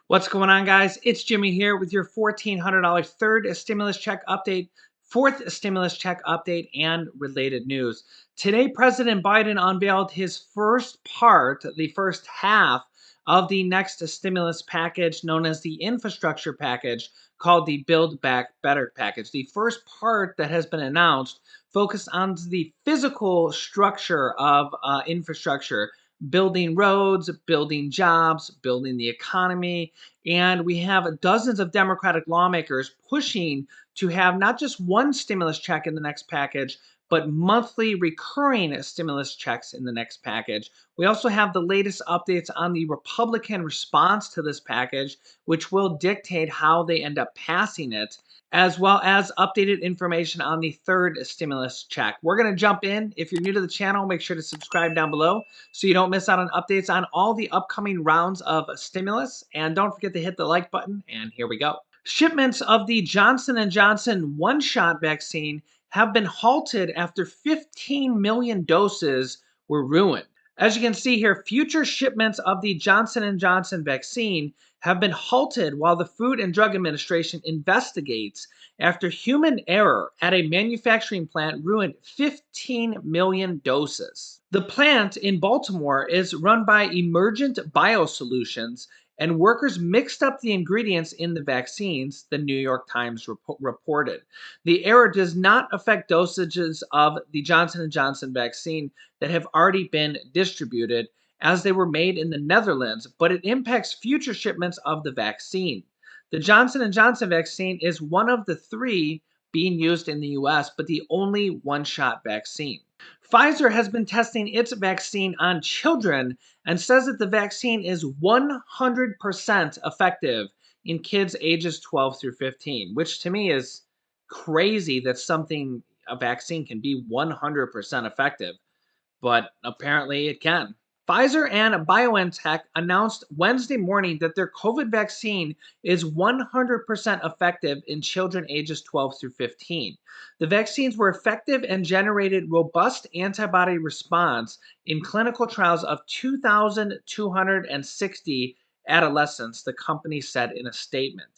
What's going on, guys? It's Jimmy here with your $1,400 third stimulus check update, fourth stimulus check update, and related news. Today, President Biden unveiled his the first half of the next stimulus package known as the infrastructure package called the Build Back Better package. The first part that has been announced focused on the physical structure of infrastructure, building roads, building jobs, building the economy, and we have dozens of Democratic lawmakers pushing to have not just one stimulus check in the next package, but monthly recurring stimulus checks in the next package. We also have the latest updates on the Republican response to this package, which will dictate how they end up passing it, as well as updated information on the third stimulus check. We're going to jump in. If you're new to the channel, make sure to subscribe down below so you don't miss out on updates on all the upcoming rounds of stimulus. And don't forget to hit the like button, and here we go. Shipments of the Johnson & Johnson one-shot vaccine have been halted after 15 million doses were ruined. As you can see here, future shipments of the Johnson & Johnson vaccine have been halted while the Food and Drug Administration investigates after human error at a manufacturing plant ruined 15 million doses. The plant in Baltimore is run by Emergent Biosolutions, and workers mixed up the ingredients in the vaccines, the New York Times reported. The error does not affect dosages of the Johnson & Johnson vaccine that have already been distributed, as they were made in the Netherlands, but it impacts future shipments of the vaccine. The Johnson & Johnson vaccine is one of the three being used in the US, but the only one-shot vaccine. Pfizer has been testing its vaccine on children and says that the vaccine is 100% effective in kids ages 12 through 15, which to me is crazy that a vaccine can be 100% effective, but apparently it can. Pfizer and BioNTech announced Wednesday morning that their COVID vaccine is 100% effective in children ages 12 through 15. The vaccines were effective and generated robust antibody response in clinical trials of 2,260 adolescents, the company said in a statement.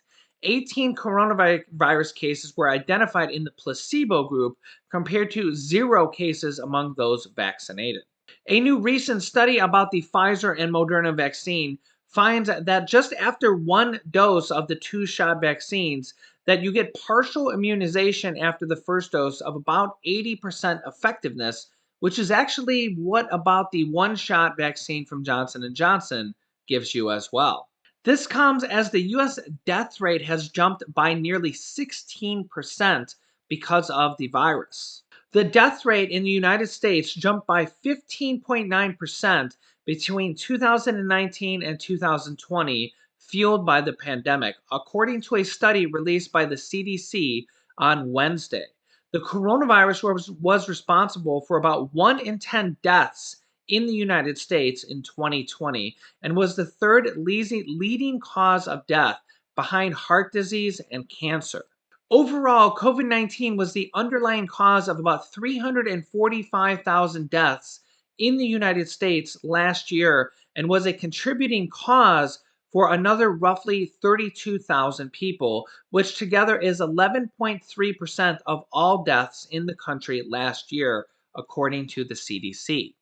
18 coronavirus cases were identified in the placebo group compared to 0 cases among those vaccinated. A new recent study about the Pfizer and Moderna vaccine finds that just after one dose of the two-shot vaccines, that you get partial immunization after the first dose of about 80% effectiveness, which is actually what about the one-shot vaccine from Johnson & Johnson gives you as well. This comes as the US death rate has jumped by nearly 16% because of the virus. The death rate in the United States jumped by 15.9% between 2019 and 2020, fueled by the pandemic, according to a study released by the CDC on Wednesday. The coronavirus was responsible for about 1 in 10 deaths in the United States in 2020 and was the third leading cause of death behind heart disease and cancer. Overall, COVID-19 was the underlying cause of about 345,000 deaths in the United States last year and was a contributing cause for another roughly 32,000 people, which together is 11.3% of all deaths in the country last year, according to the CDC.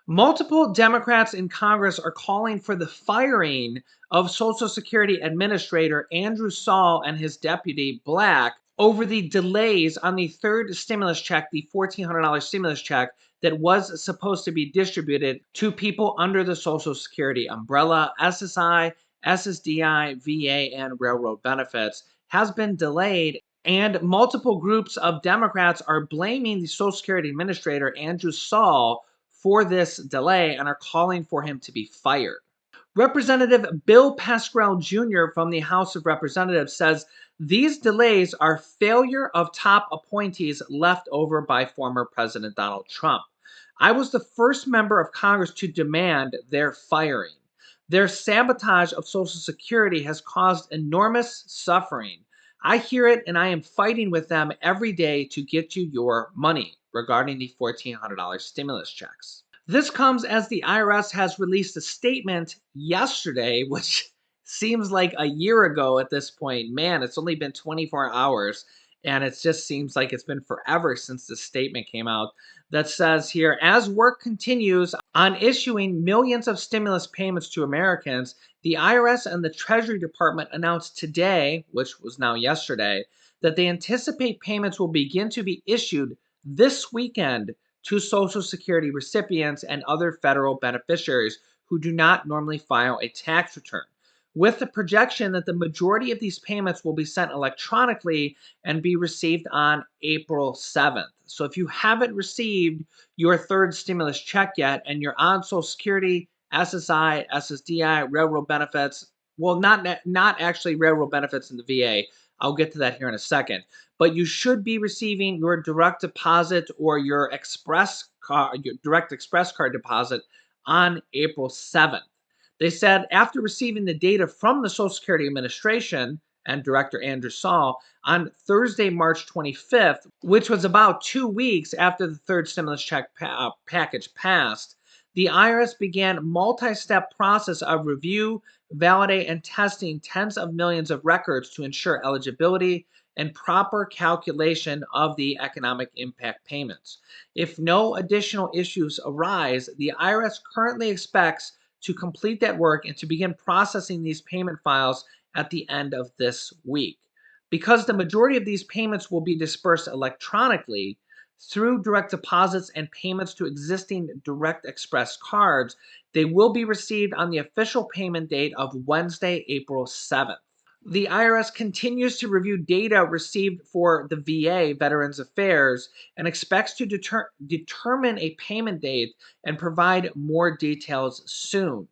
Multiple Democrats in Congress are calling for the firing of Social Security Administrator Andrew Saul and his deputy Black over the delays on the third stimulus check, the $1,400 stimulus check that was supposed to be distributed to people under the Social Security umbrella. SSI, SSDI, VA, and railroad benefits has been delayed, and multiple groups of Democrats are blaming the Social Security Administrator Andrew Saul for this delay and are calling for him to be fired. Representative Bill Pascrell Jr. from the House of Representatives says these delays are failure of top appointees left over by former President Donald Trump. I was the first member of Congress to demand their firing. Their sabotage of Social Security has caused enormous suffering. I hear it, and I am fighting with them every day to get you your money regarding the $1,400 stimulus checks. This comes as the IRS has released a statement yesterday, which seems like a year ago at this point. Man, it's only been 24 hours, and it just seems like it's been forever since this statement came out that says here, as work continues on issuing millions of stimulus payments to Americans, the IRS and the Treasury Department announced today, which was now yesterday, that they anticipate payments will begin to be issued this weekend to Social Security recipients and other federal beneficiaries who do not normally file a tax return, with the projection that the majority of these payments will be sent electronically and be received on April 7th. So if you haven't received your third stimulus check yet and you're on Social Security, SSI, SSDI, railroad benefits, well, not actually railroad benefits in the VA. I'll get to that here in a second. But you should be receiving your direct deposit or your direct express card deposit on April 7th. They said after receiving the data from the Social Security Administration and Director Andrew Saul on Thursday, March 25th, which was about 2 weeks after the third stimulus check package passed, the IRS began multi-step process of review, validate, and testing tens of millions of records to ensure eligibility and proper calculation of the economic impact payments. If no additional issues arise, the IRS currently expects to complete that work and to begin processing these payment files at the end of this week. Because the majority of these payments will be dispersed electronically through direct deposits and payments to existing Direct Express cards, they will be received on the official payment date of Wednesday, April 7th. The IRS continues to review data received for the VA, Veterans Affairs, and expects to determine a payment date and provide more details soon.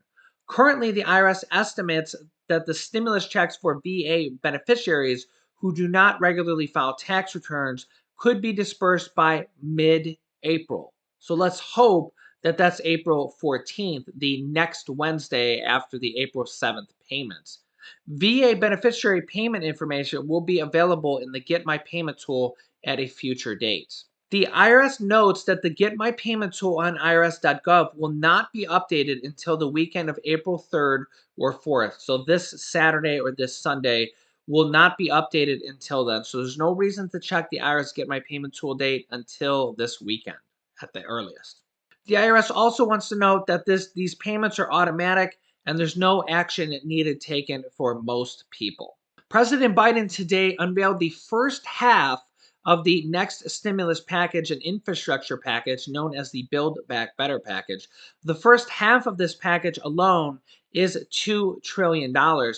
Currently, the IRS estimates that the stimulus checks for VA beneficiaries who do not regularly file tax returns could be dispersed by mid-April. So let's hope that that's April 14th, the next Wednesday after the April 7th payments. VA beneficiary payment information will be available in the Get My Payment tool at a future date. The IRS notes that the Get My Payment tool on irs.gov will not be updated until the weekend of April 3rd or 4th. So this Saturday or this Sunday will not be updated until then. So there's no reason to check the IRS Get My Payment tool date until this weekend at the earliest. The IRS also wants to note that these payments are automatic and there's no action needed taken for most people. President Biden today unveiled the first half of the next stimulus package and infrastructure package known as the Build Back Better package. The first half of this package alone is $2 trillion.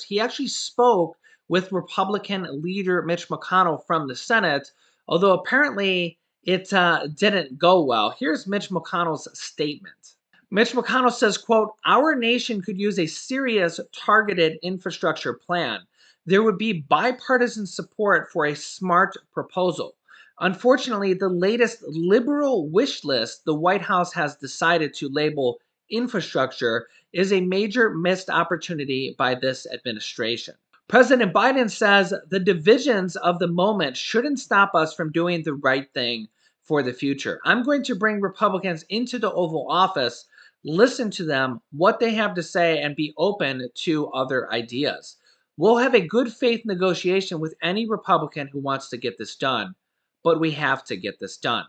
He actually spoke with Republican leader Mitch McConnell from the Senate, although apparently it didn't go well. Here's Mitch McConnell's statement. Mitch McConnell says, quote, "Our nation could use a serious targeted infrastructure plan. There would be bipartisan support for a smart proposal. Unfortunately, the latest liberal wish list the White House has decided to label infrastructure is a major missed opportunity by this administration." President Biden says the divisions of the moment shouldn't stop us from doing the right thing for the future. "I'm going to bring Republicans into the Oval Office, listen to them, what they have to say, and be open to other ideas. We'll have a good faith negotiation with any Republican who wants to get this done, but we have to get this done."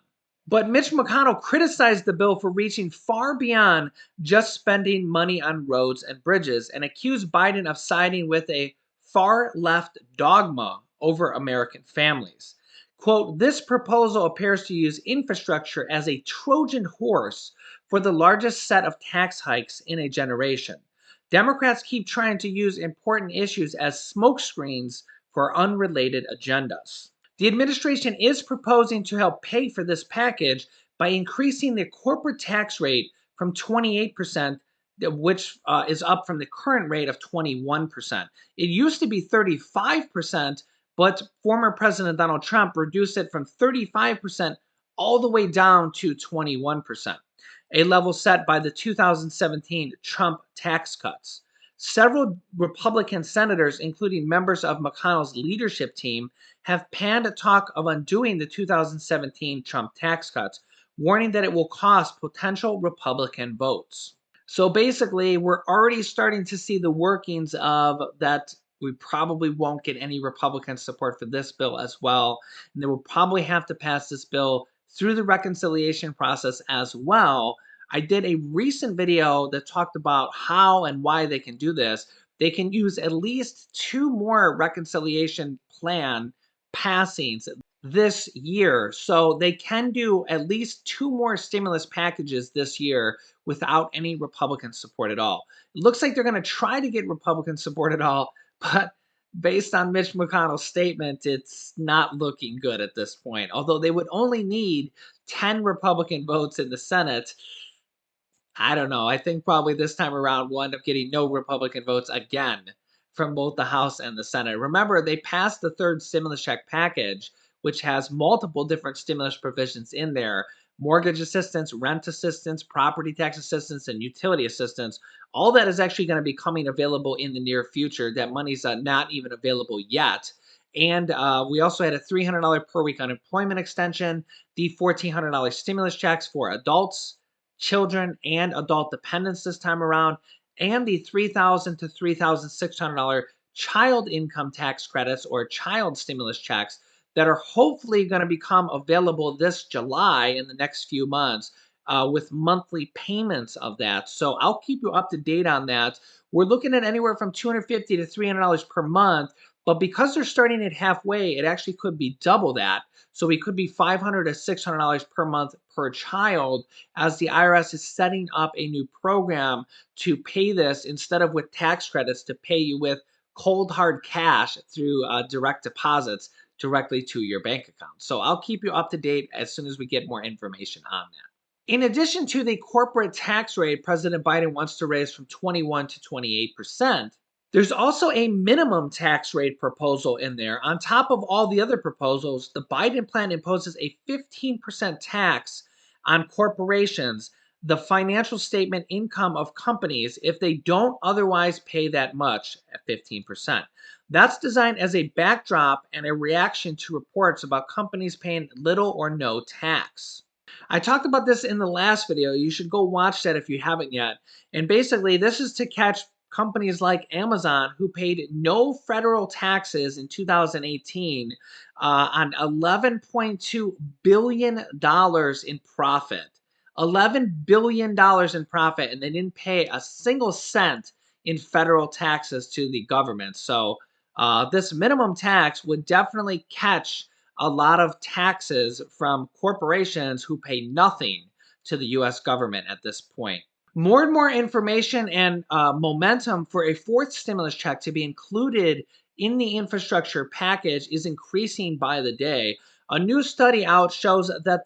But Mitch McConnell criticized the bill for reaching far beyond just spending money on roads and bridges and accused Biden of siding with a far left dogma over American families. Quote, "This proposal appears to use infrastructure as a Trojan horse for the largest set of tax hikes in a generation. Democrats keep trying to use important issues as smokescreens for unrelated agendas." The administration is proposing to help pay for this package by increasing the corporate tax rate from 28%, which is up from the current rate of 21%. It used to be 35%, but former President Donald Trump reduced it from 35% all the way down to 21%, a level set by the 2017 Trump tax cuts. Several Republican senators, including members of McConnell's leadership team, have panned talk of undoing the 2017 Trump tax cuts, warning that it will cost potential Republican votes. So basically, we're already starting to see the workings of that. We probably won't get any Republican support for this bill as well. And they will probably have to pass this bill through the reconciliation process as well. I did a recent video that talked about how and why they can do this. They can use at least two more reconciliation plan passings this year. So they can do at least two more stimulus packages this year without any Republican support at all. It looks like they're going to try to get Republican support at all, but based on Mitch McConnell's statement, it's not looking good at this point. Although they would only need 10 Republican votes in the Senate, I don't know. I think probably this time around we'll end up getting no Republican votes again from both the House and the Senate. Remember, they passed the third stimulus check package, which has multiple different stimulus provisions in there: mortgage assistance, rent assistance, property tax assistance, and utility assistance. All that is actually going to be coming available in the near future. That money's not even available yet. And we also had a $300 per week unemployment extension, the $1,400 stimulus checks for adults, children, and adult dependents this time around, and the $3,000 to $3,600 child income tax credits or child stimulus checks that are hopefully going to become available this July in the next few months with monthly payments of that. So I'll keep you up to date on that. We're looking at anywhere from $250 to $300 per month, but because they're starting at halfway, it actually could be double that. So we could be $500 to $600 per month per child, as the IRS is setting up a new program to pay this instead of with tax credits, to pay you with cold hard cash through direct deposits directly to your bank account. So I'll keep you up to date as soon as we get more information on that. In addition to the corporate tax rate, President Biden wants to raise from 21 to 28%. There's also a minimum tax rate proposal in there. On top of all the other proposals, the Biden plan imposes a 15% tax on corporations, the financial statement income of companies, if they don't otherwise pay that much at 15%. That's designed as a backdrop and a reaction to reports about companies paying little or no tax. I talked about this in the last video. You should go watch that if you haven't yet. And basically, this is to catch companies like Amazon, who paid no federal taxes in 2018 on $11.2 billion in profit. $11 billion in profit, and they didn't pay a single cent in federal taxes to the government. So this minimum tax would definitely catch a lot of taxes from corporations who pay nothing to the US government at this point. More and more information and momentum for a fourth stimulus check to be included in the infrastructure package is increasing by the day. A new study out shows that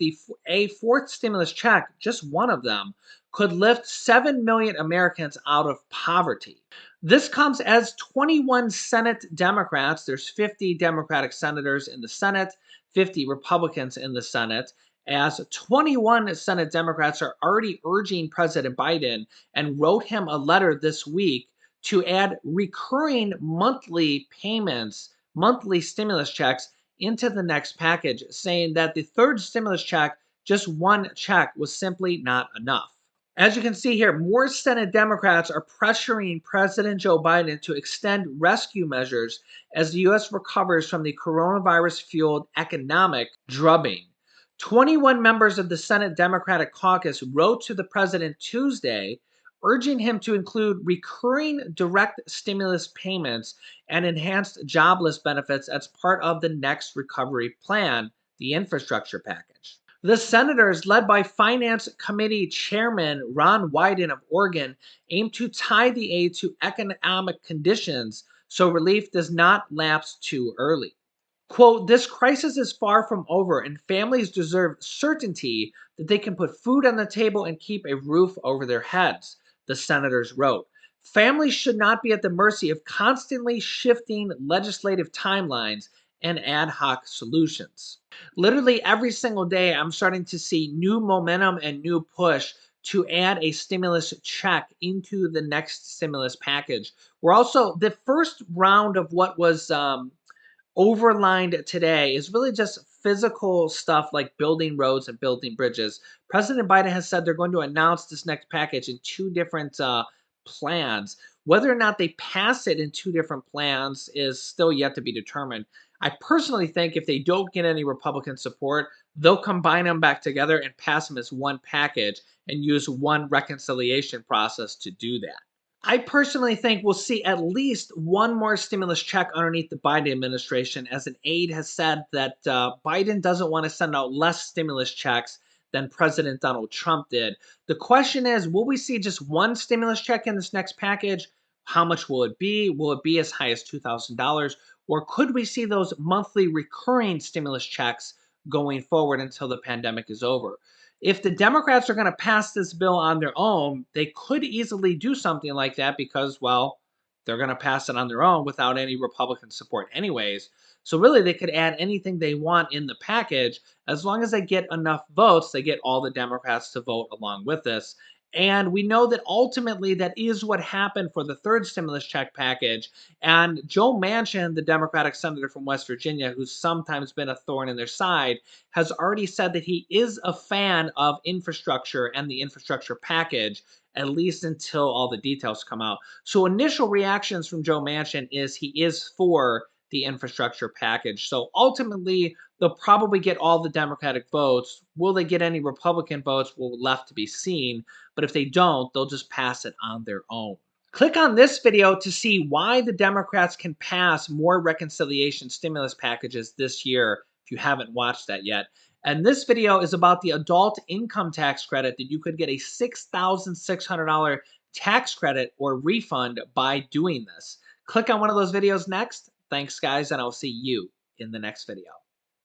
a fourth stimulus check, just one of them, could lift 7 million Americans out of poverty. This comes as 21 Senate Democrats, there's 50 Democratic senators in the Senate, 50 Republicans in the Senate, as 21 Senate Democrats are already urging President Biden and wrote him a letter this week to add recurring monthly payments, monthly stimulus checks into the next package, saying that the third stimulus check, just one check, was simply not enough. As you can see here, more Senate Democrats are pressuring President Joe Biden to extend rescue measures as the U.S. recovers from the coronavirus-fueled economic drubbing. 21 members of the Senate Democratic caucus wrote to the president Tuesday, urging him to include recurring direct stimulus payments and enhanced jobless benefits as part of the next recovery plan, the infrastructure package. The senators, led by Finance Committee Chairman Ron Wyden of Oregon, aim to tie the aid to economic conditions so relief does not lapse too early. Quote, "This crisis is far from over, and families deserve certainty that they can put food on the table and keep a roof over their heads," the senators wrote. "Families should not be at the mercy of constantly shifting legislative timelines and ad hoc solutions." Literally every single day, I'm starting to see new momentum and new push to add a stimulus check into the next stimulus package. We're also, the first round of what was overlined today is really just physical stuff like building roads and building bridges, President Biden has said they're going to announce this next package in two different plans. Whether or not they pass it in two different plans is still yet to be determined. I personally think if they don't get any Republican support, they'll combine them back together and pass them as one package and use one reconciliation process to do that. I personally think we'll see at least one more stimulus check underneath the Biden administration, as an aide has said that Biden doesn't want to send out less stimulus checks than President Donald Trump did. The question is, will we see just one stimulus check in this next package? How much will it be? Will it be as high as $2,000? Or could we see those monthly recurring stimulus checks going forward until the pandemic is over? If the Democrats are going to pass this bill on their own, they could easily do something like that because, well, they're going to pass it on their own without any Republican support, anyways. So, really, they could add anything they want in the package as long as they get enough votes, they get all the Democrats to vote along with this. And we know that ultimately that is what happened for the third stimulus check package. And Joe Manchin, the Democratic senator from West Virginia, who's sometimes been a thorn in their side, has already said that he is a fan of infrastructure and the infrastructure package, at least until all the details come out. So initial reactions from Joe Manchin is he is for the infrastructure package. So ultimately, they'll probably get all the Democratic votes. Will they get any Republican votes? Will left to be seen. But if they don't, they'll just pass it on their own. Click on this video to see why the Democrats can pass more reconciliation stimulus packages this year if you haven't watched that yet. And this video is about the adult income tax credit that you could get a $6,600 tax credit or refund by doing this. Click on one of those videos next. Thanks, guys, and I'll see you in the next video.